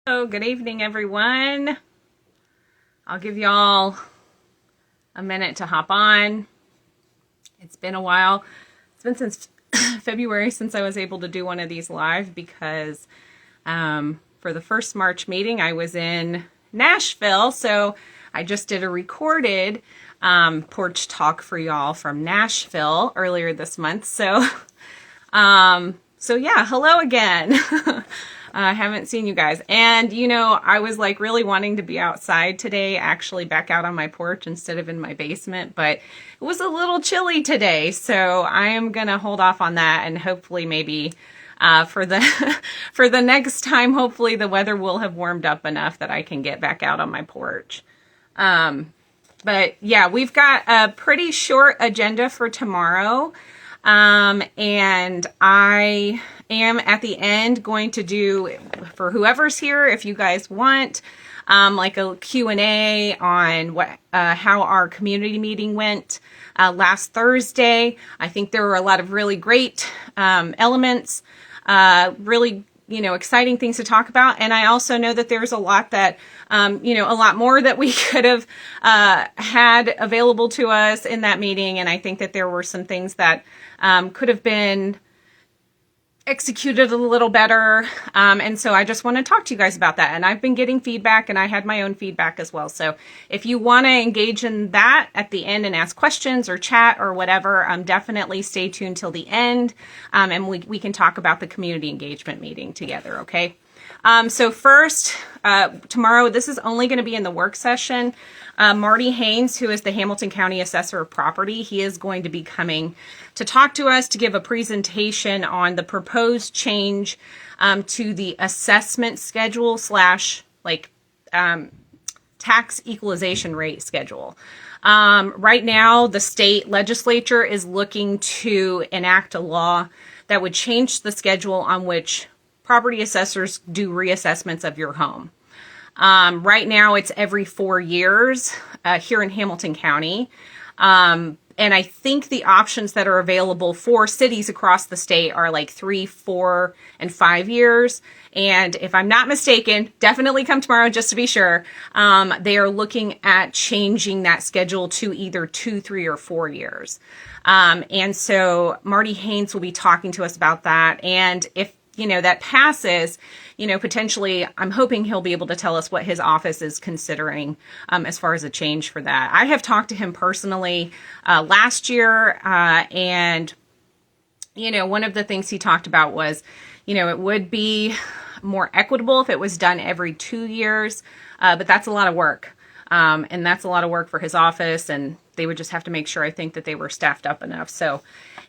Oh, good evening, everyone. I'll give y'all a minute to hop on. It's been a while. It's been since February since I was able to do one of these live because for the first March meeting, I was in Nashville. So I just did a recorded porch talk for y'all from Nashville earlier this month. So yeah, hello again. I haven't seen you guys. And, I was like really wanting to be outside today, actually back out on my porch instead of in my basement, but it was a little chilly today. So I am going to hold off on that and hopefully maybe for the for the next time, hopefully the weather will have warmed up enough that I can get back out on my porch. But yeah, we've got a pretty short agenda for tomorrow. And I am at the end going to do, for whoever's here, if you guys want, like a Q&A on how our community meeting went, last Thursday. I think there were a lot of really great, elements, really, exciting things to talk about. And I also know that there's a lot that, a lot more that we could have, had available to us in that meeting. And I think that there were some things that, could have been executed a little better. And so I just want to talk to you guys about that. And I've been getting feedback and I had my own feedback as well. So if you want to engage in that at the end and ask questions or chat or whatever, definitely stay tuned till the end. And we can talk about the community engagement meeting together. Okay. So first, tomorrow, this is only going to be in the work session. Marty Haynes, who is the Hamilton County Assessor of Property, he is going to be coming to talk to us to give a presentation on the proposed change to the assessment schedule / tax equalization rate schedule. Right now, the state legislature is looking to enact a law that would change the schedule on which property assessors do reassessments of your home. Right now, it's every 4 years here in Hamilton County. And I think the options that are available for cities across the state are like 3, 4, and 5 years. And if I'm not mistaken, definitely come tomorrow just to be sure. They are looking at changing that schedule to either 2, 3, or 4 years. And so Marty Haynes will be talking to us about that. And if that passes, potentially, I'm hoping he'll be able to tell us what his office is considering as far as a change for that. I have talked to him personally last year, and, one of the things he talked about was, it would be more equitable if it was done every 2 years, but that's a lot of work. And that's a lot of work for his office, and they would just have to make sure, I think, that they were staffed up enough. So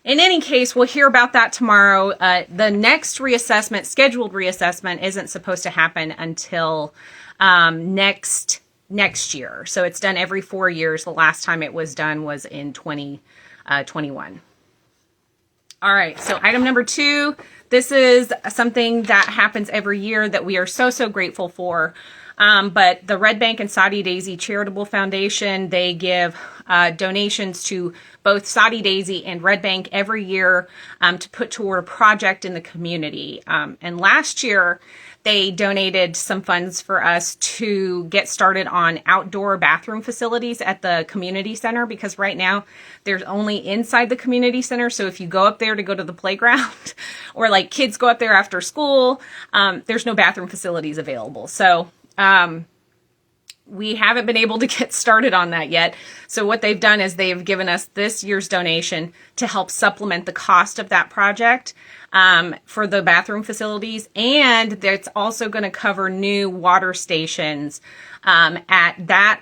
in any case, we'll hear about that tomorrow. The next scheduled reassessment, isn't supposed to happen until next year. So it's done every 4 years. The last time it was done was in 2021. All right, so item number 2, this is something that happens every year that we are so grateful for. But the Red Bank and Soddy Daisy Charitable Foundation, they give donations to both Soddy Daisy and Red Bank every year to put toward a project in the community. And last year, they donated some funds for us to get started on outdoor bathroom facilities at the community center, because right now there's only inside the community center. So if you go up there to go to the playground or like kids go up there after school, there's no bathroom facilities available. So we haven't been able to get started on that yet. So what they've done is they've given us this year's donation to help supplement the cost of that project for the bathroom facilities. And it's also going to cover new water stations at that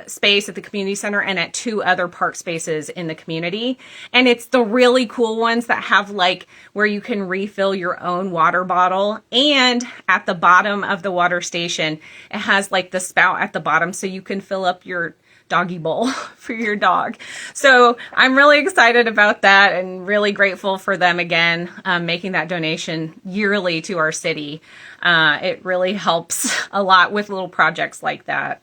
space at the community center and at 2 other park spaces in the community. And it's the really cool ones that have like where you can refill your own water bottle. And at the bottom of the water station, it has like the spout at the bottom so you can fill up your doggy bowl for your dog. So I'm really excited about that and really grateful for them again, making that donation yearly to our city. It really helps a lot with little projects like that.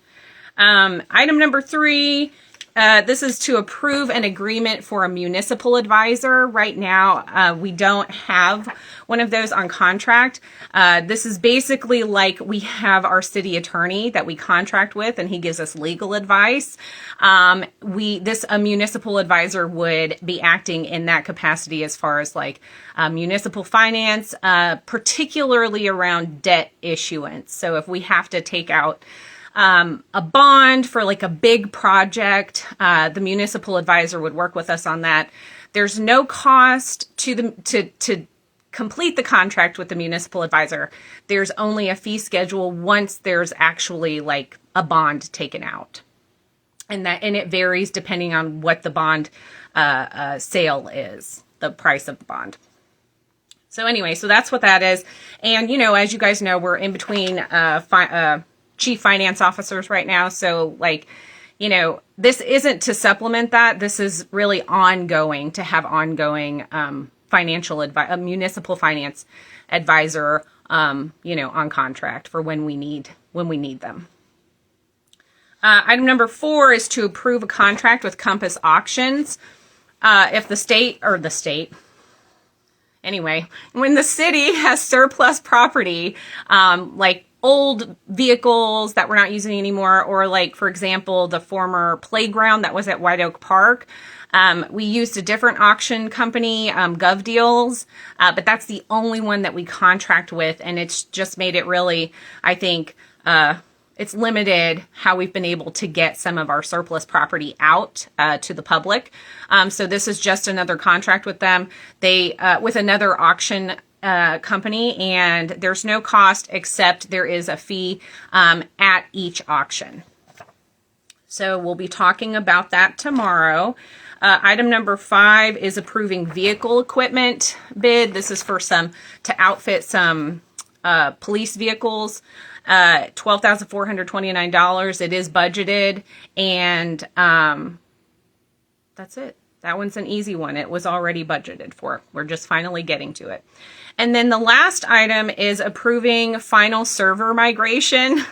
Item number 3 this is to approve an agreement for a municipal advisor. Right now, we don't have one of those on contract. This is basically like we have our city attorney that we contract with, and he gives us legal advice. A municipal advisor would be acting in that capacity as far as like municipal finance, particularly around debt issuance. So if we have to take out a bond for like a big project, the municipal advisor would work with us on that. There's no cost to complete the contract with the municipal advisor. There's only a fee schedule once there's actually like a bond taken out. And it varies depending on what the bond sale is, the price of the bond. So anyway, so that's what that is. And, as you guys know, we're in between chief finance officers right now. So like, this isn't to supplement that. This is really ongoing, to have ongoing municipal finance advisor, on contract for when we need them. Item number 4 is to approve a contract with Compass Auctions. If when the city has surplus property, like old vehicles that we're not using anymore, or like, for example, the former playground that was at White Oak Park, we used a different auction company, Gov Deals, but that's the only one that we contract with, and it's just made it really, I think, it's limited how we've been able to get some of our surplus property out to the public. So this is just another contract with them. With another auction company, and there's no cost except there is a fee at each auction. So we'll be talking about that tomorrow. Item number 5 is approving vehicle equipment bid. This is for to outfit some police vehicles. $12,429. It is budgeted, and that's it. That one's an easy one. It was already budgeted for. We're just finally getting to it. And then the last item is approving final server migration.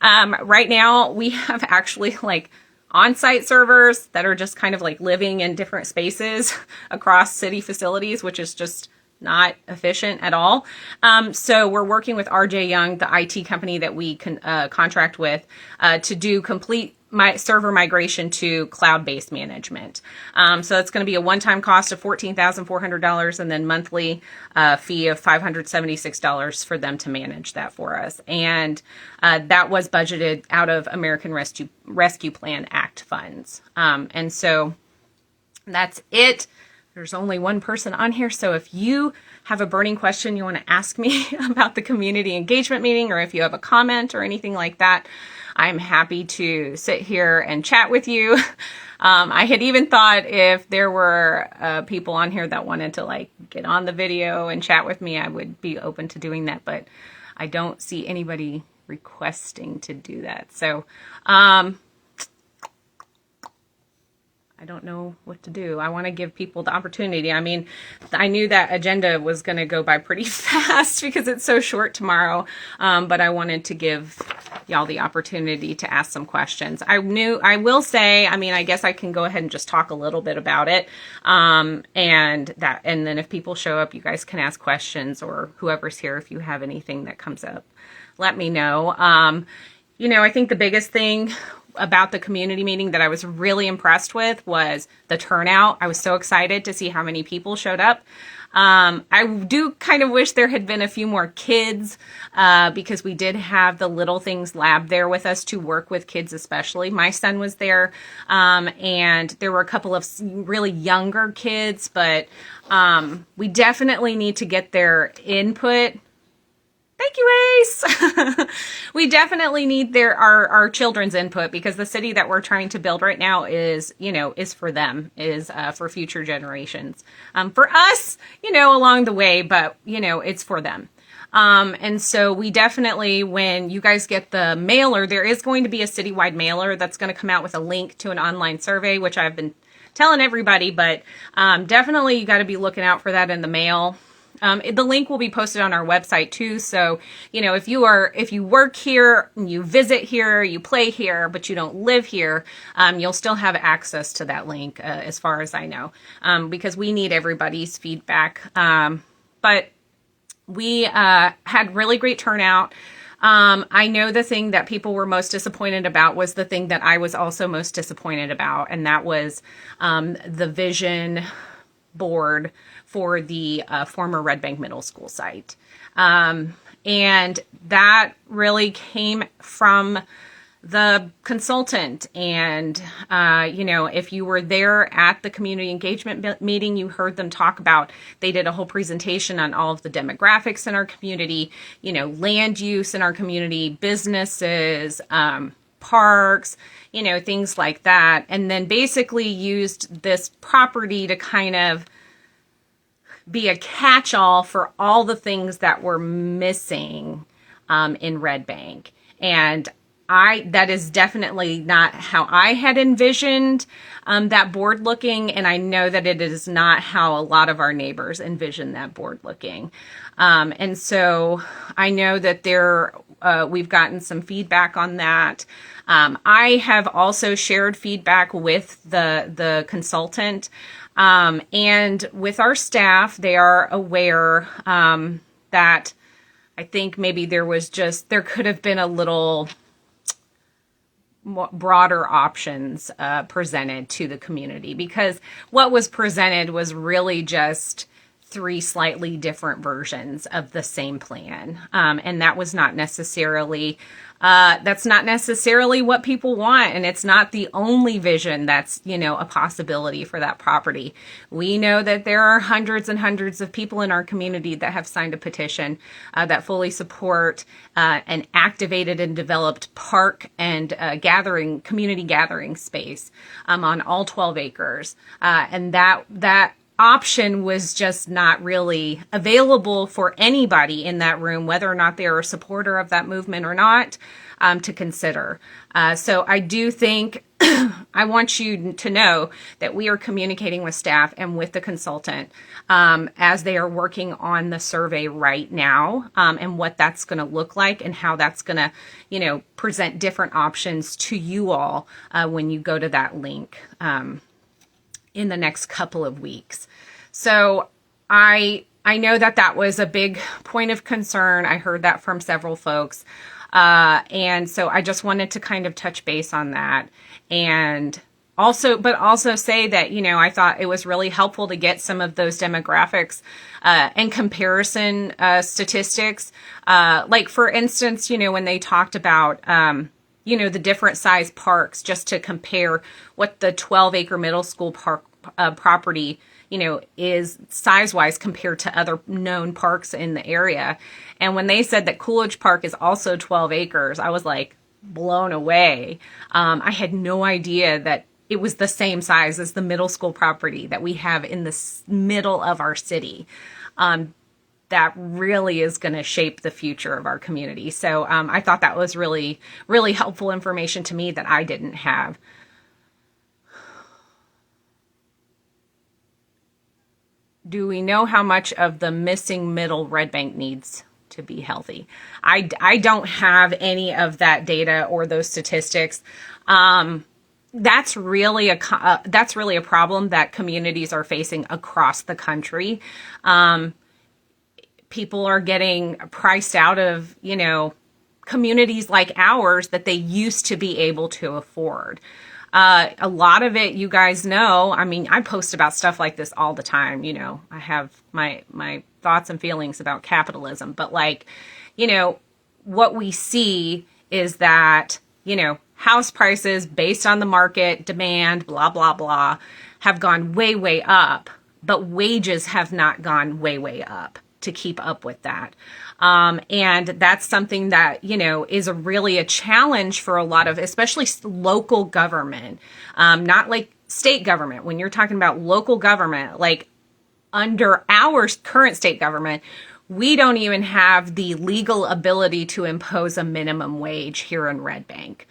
Right now, we have actually like on-site servers that are just kind of like living in different spaces across city facilities, which is just not efficient at all. So we're working with RJ Young, the IT company that we can contract with, to do complete server migration to cloud-based management. So it's going to be a one-time cost of $14,400 and then monthly fee of $576 for them to manage that for us. And that was budgeted out of American Rescue Plan Act funds. And so that's it. There's only one person on here, so if you have a burning question you want to ask me about the community engagement meeting, or if you have a comment or anything like that, I'm happy to sit here and chat with you. I had even thought if there were people on here that wanted to like get on the video and chat with me, I would be open to doing that, but I don't see anybody requesting to do that. So, I don't know what to do. I want to give people the opportunity. I mean, I knew that agenda was going to go by pretty fast because it's so short tomorrow, but I wanted to give y'all the opportunity to ask some questions. I will say, I mean, I guess I can go ahead and just talk a little bit about it, and then if people show up, you guys can ask questions, or whoever's here, if you have anything that comes up, let me know. I think the biggest thing about the community meeting that I was really impressed with was the turnout. I was so excited to see how many people showed up. I do kind of wish there had been a few more kids, because we did have the Little Things Lab there with us to work with kids, especially. My son was there, and there were a couple of really younger kids, but we definitely need to get their input. Thank you, Ace. We definitely need our children's input, because the city that we're trying to build right now is for them, for future generations. For us, along the way, but it's for them. And so we definitely, when you guys get the mailer, there is going to be a citywide mailer that's going to come out with a link to an online survey, which I've been telling everybody, but definitely you got to be looking out for that in the mail. The link will be posted on our website too. So, if you work here, you visit here, you play here, but you don't live here, you'll still have access to that link, as far as I know, because we need everybody's feedback. But we had really great turnout. I know the thing that people were most disappointed about was the thing that I was also most disappointed about, and that was the vision board for the former Red Bank Middle School site. And that really came from the consultant. And, if you were there at the community engagement meeting, you heard them talk about, they did a whole presentation on all of the demographics in our community, land use in our community, businesses, parks, things like that. And then basically used this property to kind of be a catch-all for all the things that were missing in Red Bank. And that is definitely not how I had envisioned that board looking, and I know that it is not how a lot of our neighbors envision that board looking. And so I know that we've gotten some feedback on that. I have also shared feedback with the consultant, and with our staff. They are aware that I think maybe there could have been a little broader options presented to the community, because what was presented was really just 3 slightly different versions of the same plan. And that was not necessarily, that's not necessarily what people want. And it's not the only vision that's, a possibility for that property. We know that there are hundreds and hundreds of people in our community that have signed a petition that fully support an activated and developed park and community gathering space on all 12 acres. And that option was just not really available for anybody in that room, whether or not they're a supporter of that movement or not, to consider. So I do think I want you to know that we are communicating with staff and with the consultant as they are working on the survey right now, and what that's going to look like and how that's going to, present different options to you all when you go to that link in the next couple of weeks. So I know that was a big point of concern. I heard that from several folks. And so I just wanted to kind of touch base on that, and also say that, I thought it was really helpful to get some of those demographics and comparison statistics. Like, for instance, when they talked about, the different size parks, just to compare what the 12-acre middle school park property, is size-wise compared to other known parks in the area. And when they said that Coolidge Park is also 12 acres, I was like blown away. I had no idea that it was the same size as the middle school property that we have in the middle of our city. That really is going to shape the future of our community. So I thought that was really, really helpful information to me that I didn't have. Do we know how much of the missing middle Red Bank needs to be healthy? I don't have any of that data or those statistics. That's really a problem that communities are facing across the country. People are getting priced out of, communities like ours that they used to be able to afford. A lot of it, you guys know, I post about stuff like this all the time. I have my thoughts and feelings about capitalism, but what we see is that, house prices based on the market demand, blah, blah, blah, have gone way, way up, but wages have not gone way, way up to keep up with that. And that's something that, is really a challenge for a lot of, especially local government, not like state government. When you're talking about local government, like under our current state government, we don't even have the legal ability to impose a minimum wage here in Red Bank.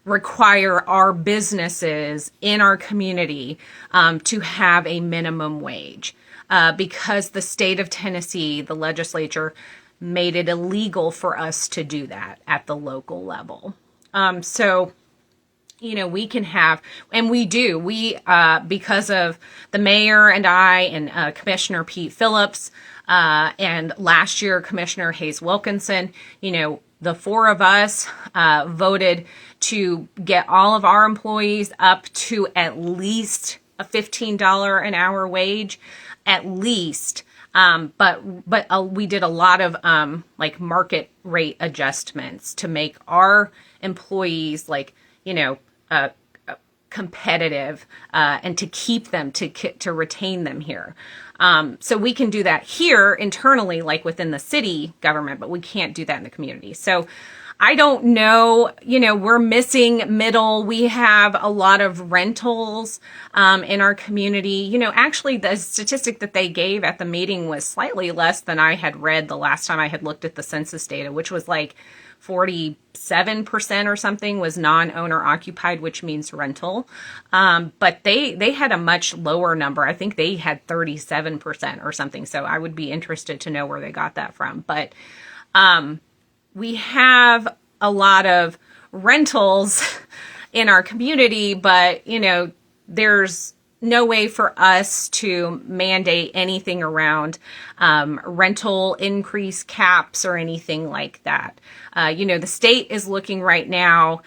Require our businesses in our community to have a minimum wage. because the state of Tennessee, the legislature, made it illegal for us to do that at the local level. So, we can have, and we do, because of the mayor and I and Commissioner Pete Phillips, and last year, Commissioner Hayes Wilkinson, the four of us voted to get all of our employees up to at least a $15 an hour wage, at least. But we did a lot of market rate adjustments to make our employees competitive, and to keep them, to retain them here. So we can do that here internally, like within the city government, but we can't do that in the community. So I don't know, we're missing middle. We have a lot of rentals in our community. Actually the statistic that they gave at the meeting was slightly less than I had read the last time I had looked at the census data, which was like 47% or something was non-owner occupied, which means rental. But they had a much lower number. I think they had 37% or something. So I would be interested to know where they got that from. But we have a lot of rentals in our community, but there's no way for us to mandate anything around rental increase caps or anything like that. The state is looking right now,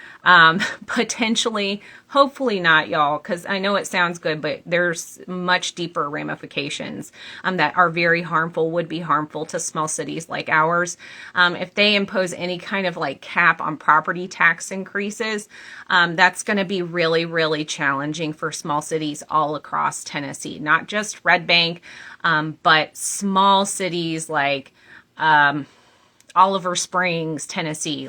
potentially, hopefully not, y'all, because I know it sounds good, but there's much deeper ramifications that are very harmful, would be harmful to small cities like ours. If they impose any kind of cap on property tax increases, that's going to be really, really challenging for small cities all across Tennessee, not just Red Bank, but small cities like Oliver Springs, Tennessee,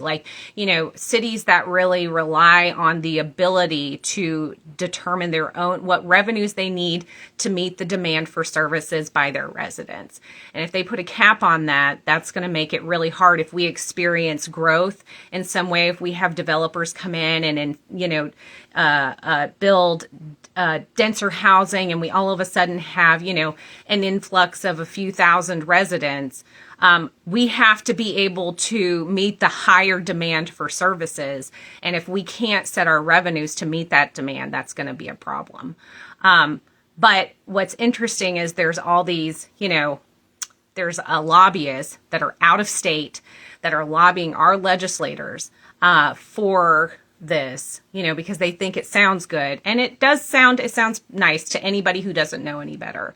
cities that really rely on the ability to determine their own, what revenues they need to meet the demand for services by their residents. And if they put a cap on that, that's going to make it really hard if we experience growth in some way, if we have developers come in and build denser housing, and we all of a sudden have, an influx of a few thousand residents. We have to be able to meet the higher demand for services. And if we can't set our revenues to meet that demand, that's going to be a problem. But what's interesting is there's all these, there's lobbyists that are out of state that are lobbying our legislators for this, because they think it sounds good. And it sounds nice to anybody who doesn't know any better.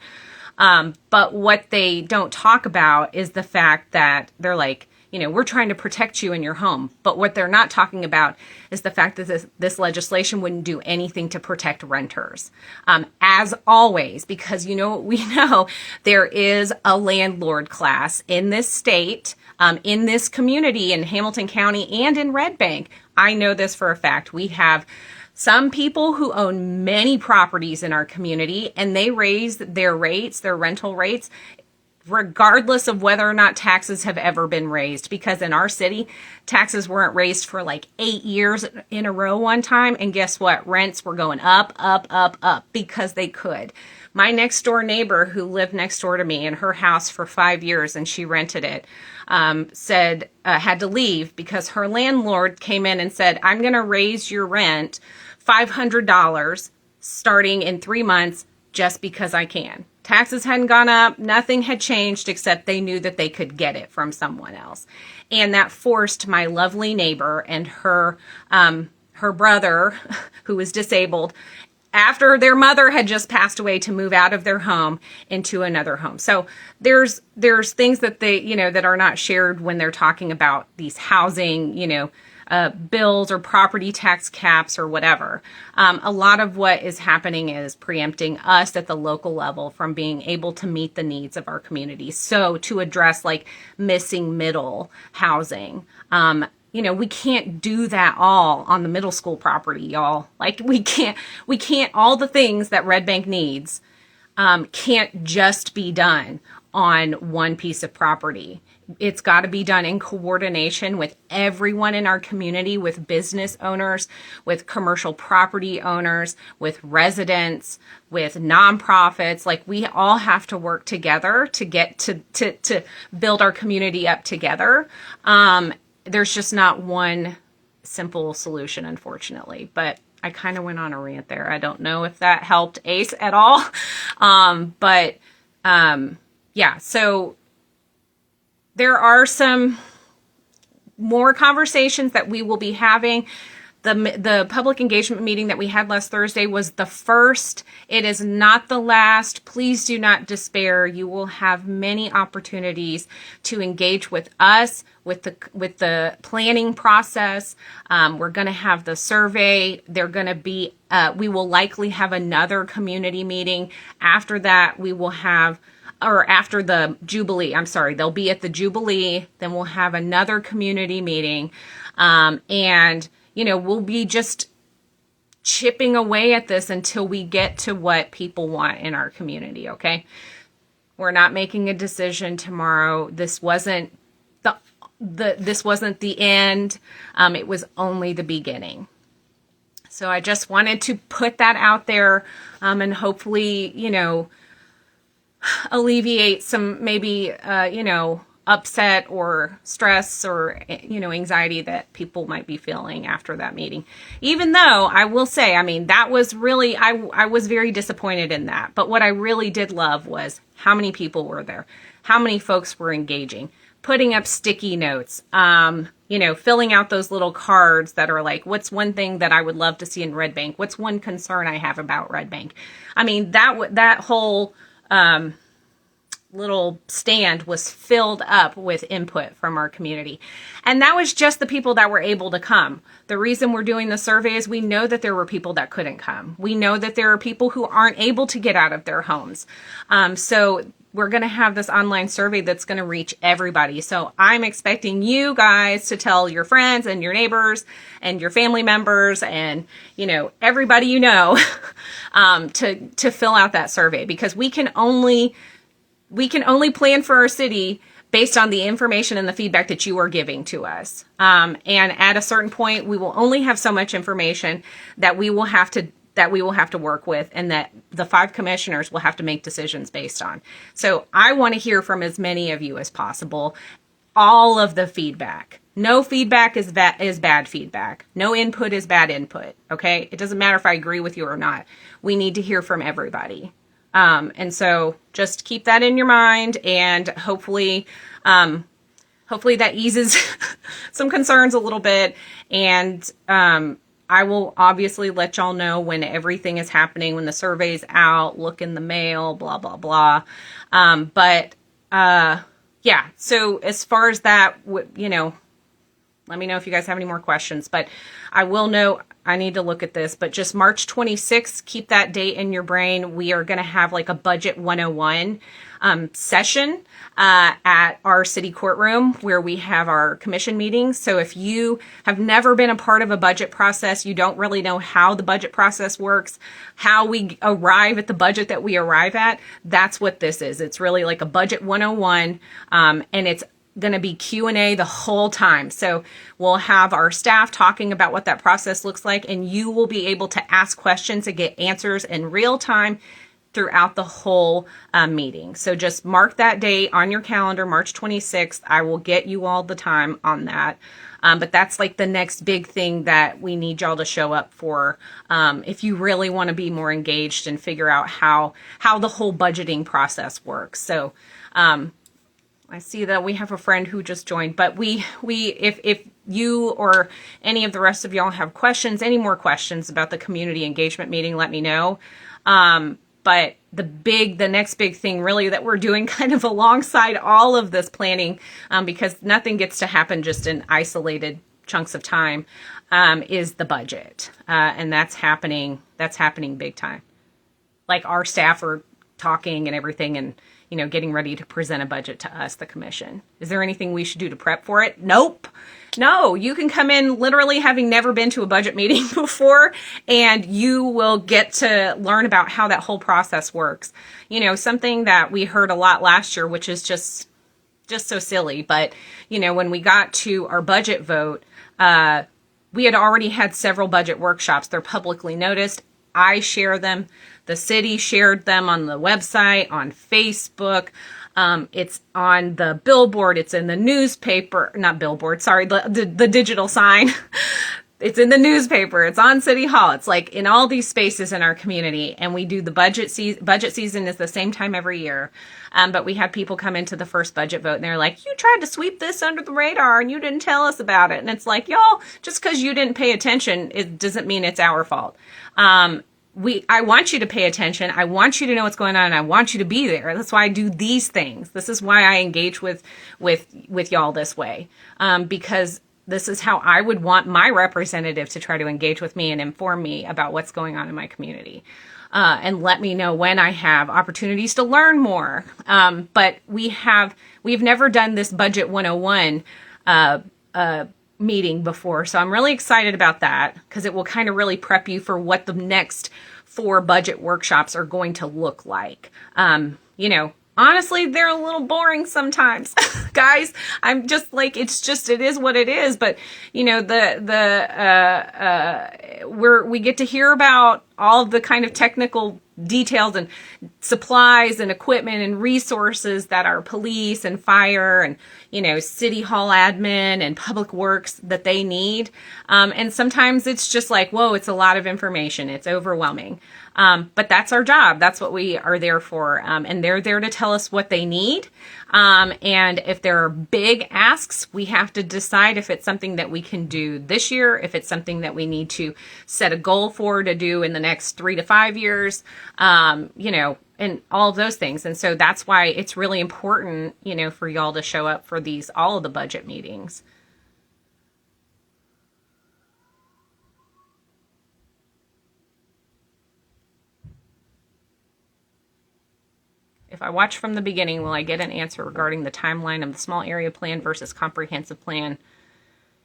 But what they don't talk about is the fact that they're like, we're trying to protect you in your home. But what they're not talking about is the fact that this legislation wouldn't do anything to protect renters. As always, because we know there is a landlord class in this state, in this community, in Hamilton County and in Red Bank. I know this for a fact. We have some people who own many properties in our community, and they raise their rates, their rental rates, regardless of whether or not taxes have ever been raised. Because in our city, taxes weren't raised for 8 years in a row one time. And guess what? Rents were going up, up, up, up because they could. My next door neighbor who lived next door to me in her house for 5 years, and she rented it, said had to leave because her landlord came in and said, I'm going to raise your rent $500 starting in 3 months just because I can. Taxes hadn't gone up. Nothing had changed except they knew that they could get it from someone else. And that forced my lovely neighbor and her brother, who was disabled, after their mother had just passed away, to move out of their home into another home. So there's things that they, that are not shared when they're talking about these housing, bills or property tax caps or whatever. A lot of what is happening is preempting us at the local level from being able to meet the needs of our community. So to address missing middle housing, we can't do that all on the middle school property, y'all. We can't, all the things that Red Bank needs, can't just be done on one piece of property. It's got to be done in coordination with everyone in our community, with business owners, with commercial property owners, with residents, with nonprofits. Like, we all have to work together to get to build our community up together. There's just not one simple solution, unfortunately, but I kind of went on a rant there. I don't know if that helped Ace at all. Yeah, so there are some more conversations that we will be having. The public engagement meeting that we had last Thursday was the first. It is not the last. Please do not despair. You will have many opportunities to engage with us, with the planning process. We're going to have the survey. They're going to be, we will likely have another community meeting. After that, we will have, or after the Jubilee, I'm sorry, they'll be at the Jubilee. Then we'll have another community meeting. And we'll be just chipping away at this until we get to what people want in our community, okay? We're not making a decision tomorrow. This wasn't the end. It was only the beginning. So I just wanted to put that out there, and hopefully, alleviate some maybe, upset or stress or, anxiety that people might be feeling after that meeting. Even though I will say, that was really, I was very disappointed in that. But what I really did love was how many people were there, how many folks were engaging, putting up sticky notes, filling out those little cards that are like, what's one thing that I would love to see in Red Bank? What's one concern I have about Red Bank? That whole, little stand was filled up with input from our community. And that was just the people that were able to come. The reason we're doing the survey is we know that there were people that couldn't come. We know that there are people who aren't able to get out of their homes. So we're going to have this online survey that's going to reach everybody. So I'm expecting you guys to tell your friends and your neighbors and your family members and, everybody to fill out that survey, because we can only plan for our city based on the information and the feedback that you are giving to us. And at a certain point, we will only have so much information that we will have to work with, and that the 5 commissioners will have to make decisions based on. So I want to hear from as many of you as possible. All of the feedback. No feedback is bad feedback. No input is bad input. Okay? It doesn't matter if I agree with you or not. We need to hear from everybody. And so just keep that in your mind, and hopefully that eases some concerns a little bit. And, I will obviously let y'all know when everything is happening, when the survey's out, look in the mail, blah, blah, blah. Yeah, so as far as that, let me know if you guys have any more questions, but I will note, I need to look at this, but just March 26th, keep that date in your brain. We are going to have like a Budget 101 session at our city courtroom where we have our commission meetings. So if you have never been a part of a budget process, you don't really know how the budget process works, how we arrive at the budget that we arrive at, that's what this is. It's really like a Budget 101, and it's going to be Q&A the whole time. So we'll have our staff talking about what that process looks like, and you will be able to ask questions and get answers in real time throughout the whole meeting. So just mark that date on your calendar, March 26th. I will get you all the time on that. But that's like the next big thing that we need y'all to show up for, if you really want to be more engaged and figure out how the whole budgeting process works. So, I see that we have a friend who just joined, but if you or any of the rest of y'all have questions, any more questions about the community engagement meeting, let me know. But the next big thing really that we're doing kind of alongside all of this planning, because nothing gets to happen just in isolated chunks of time, is the budget. And that's happening big time. Like, our staff are talking and everything, and getting ready to present a budget to us, the commission. Is there anything we should do to prep for it? Nope. No, you can come in literally having never been to a budget meeting before, and you will get to learn about how that whole process works. Something that we heard a lot last year, which is just so silly, but when we got to our budget vote, we had already had several budget workshops. They're publicly noticed. I share them. The city shared them on the website, on Facebook. It's on the billboard. It's in the newspaper. Not billboard, sorry, the digital sign. It's in the newspaper. It's on City Hall. It's like in all these spaces in our community. And we do the budget season. Budget season is the same time every year. But we had people come into the first budget vote and they're like, you tried to sweep this under the radar and you didn't tell us about it. And it's like, y'all, just because you didn't pay attention, it doesn't mean it's our fault. I want you to pay attention. I want you to know what's going on. And I want you to be there. That's why I do these things. This is why I engage with y'all this way. Because this is how I would want my representative to try to engage with me and inform me about what's going on in my community. And let me know when I have opportunities to learn more. But we've never done this Budget 101 meeting before. So I'm really excited about that because it will kind of really prep you for what the next 4 budget workshops are going to look like. Honestly, they're a little boring sometimes, guys. I'm just like, it is what it is. But, we get to hear about all of the kind of technical details and supplies and equipment and resources that our police and fire and, city hall admin and public works that they need. And sometimes it's just like, whoa, it's a lot of information. It's overwhelming. But that's our job. That's what we are there for. And they're there to tell us what they need. And if there are big asks, we have to decide if it's something that we can do this year, if it's something that we need to set a goal for to do in the next 3 to 5 years, and all of those things. And so that's why it's really important, for y'all to show up for all of the budget meetings. If I watch from the beginning, will I get an answer regarding the timeline of the small area plan versus comprehensive plan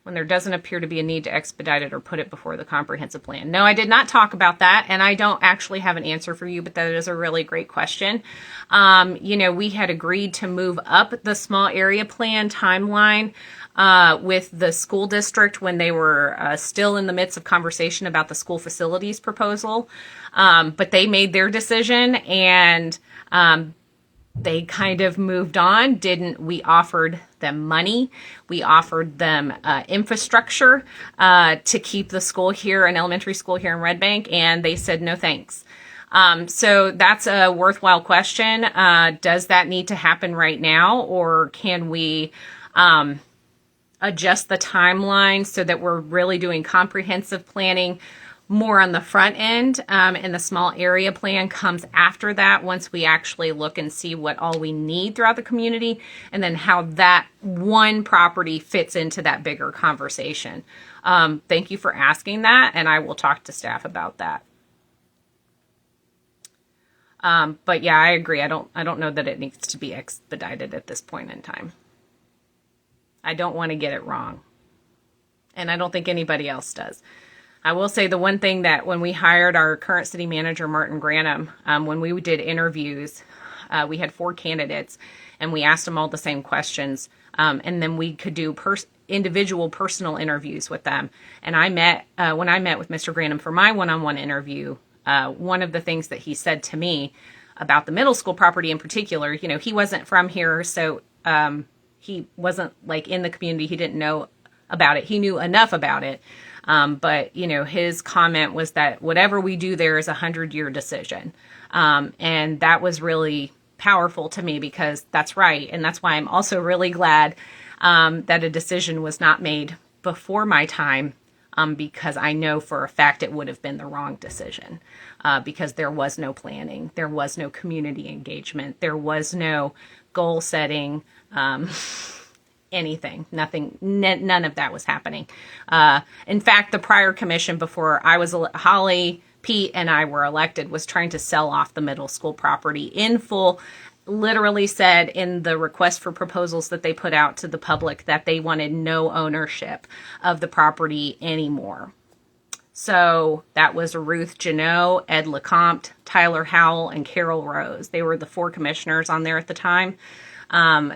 when there doesn't appear to be a need to expedite it or put it before the comprehensive plan? No, I did not talk about that, and I don't actually have an answer for you, but that is a really great question. We had agreed to move up the small area plan timeline with the school district when they were still in the midst of conversation about the school facilities proposal. But they made their decision, and they kind of moved on. We offered them money. We offered them infrastructure to keep the school here, an elementary school here in Red Bank, and they said no thanks. So that's a worthwhile question. Does that need to happen right now, or can we adjust the timeline so that we're really doing comprehensive planning more on the front end, and the small area plan comes after that once we actually look and see what all we need throughout the community, and then how that one property fits into that bigger conversation. Thank you for asking that, and I will talk to staff about that. But yeah, I agree. I don't know that it needs to be expedited at this point in time. I don't want to get it wrong, and I don't think anybody else does. I will say the one thing that when we hired our current city manager, Martin Granum, when we did interviews, we had 4 candidates, and we asked them all the same questions, and then we could do individual personal interviews with them. And when I met with Mr. Granum for my one-on-one interview, one of the things that he said to me about the middle school property in particular, he wasn't from here, so he wasn't like in the community. He didn't know about it. He knew enough about it. But his comment was that whatever we do there is a 100-year decision. And that was really powerful to me, because that's right. And that's why I'm also really glad, that a decision was not made before my time, because I know for a fact it would have been the wrong decision, because there was no planning. There was no community engagement. There was no goal setting, anything, nothing, none of that was happening. In fact, the prior commission before I was, Holly, Pete, and I were elected, was trying to sell off the middle school property in full literally said in the request for proposals that they put out to the public that they wanted no ownership of the property anymore. So that was Ruth Janot, Ed LeCompte, Tyler Howell, and Carol Rose. They were the 4 commissioners on there at the time.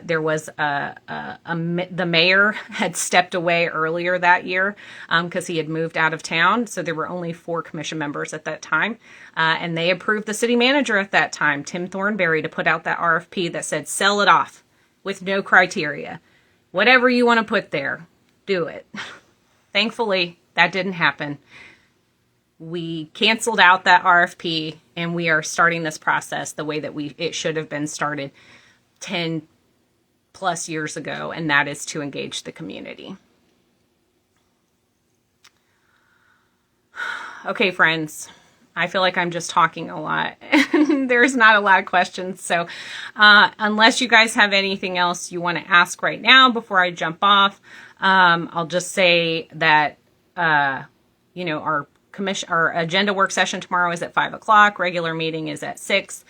There was the mayor had stepped away earlier that year because he had moved out of town. So there were only 4 commission members at that time. And they approved the city manager at that time, Tim Thornberry, to put out that RFP that said, sell it off with no criteria. Whatever you want to put there, do it. Thankfully, that didn't happen. We canceled out that RFP and we are starting this process the way that it should have been started 10 plus years ago, and that is to engage the community. Okay, friends, I feel like I'm just talking a lot. There's not a lot of questions. So unless you guys have anything else you want to ask right now before I jump off, I'll just say that, our agenda work session tomorrow is at 5 o'clock. Regular meeting is at 6.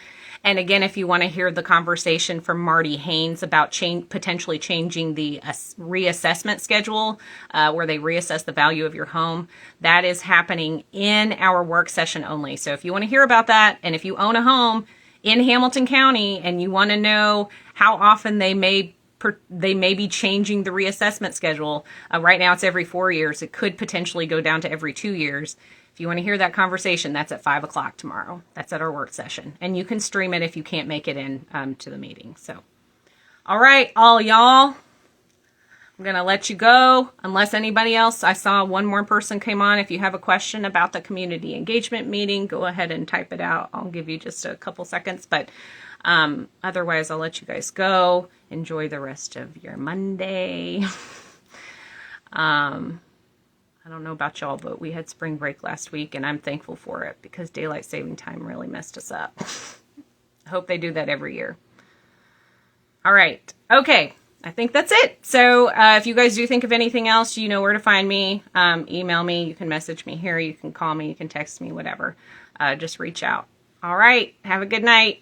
And again, if you want to hear the conversation from Marty Haynes about potentially changing the reassessment schedule, where they reassess the value of your home, that is happening in our work session only. So if you want to hear about that, and if you own a home in Hamilton County and you want to know how often they may be changing the reassessment schedule, right now it's every 4 years. It could potentially go down to every 2 years. If you want to hear that conversation, that's at 5 o'clock tomorrow. That's at our work session. And you can stream it if you can't make it in to the meeting. So, all right, all y'all. I'm going to let you go unless anybody else. I saw one more person came on. If you have a question about the community engagement meeting, go ahead and type it out. I'll give you just a couple seconds. But otherwise, I'll let you guys go. Enjoy the rest of your Monday. I don't know about y'all, but we had spring break last week, and I'm thankful for it because daylight saving time really messed us up. I hope they do that every year. All right. Okay. I think that's it. So if you guys do think of anything else, you know where to find me. Email me. You can message me here. You can call me. You can text me, whatever. Just reach out. All right. Have a good night.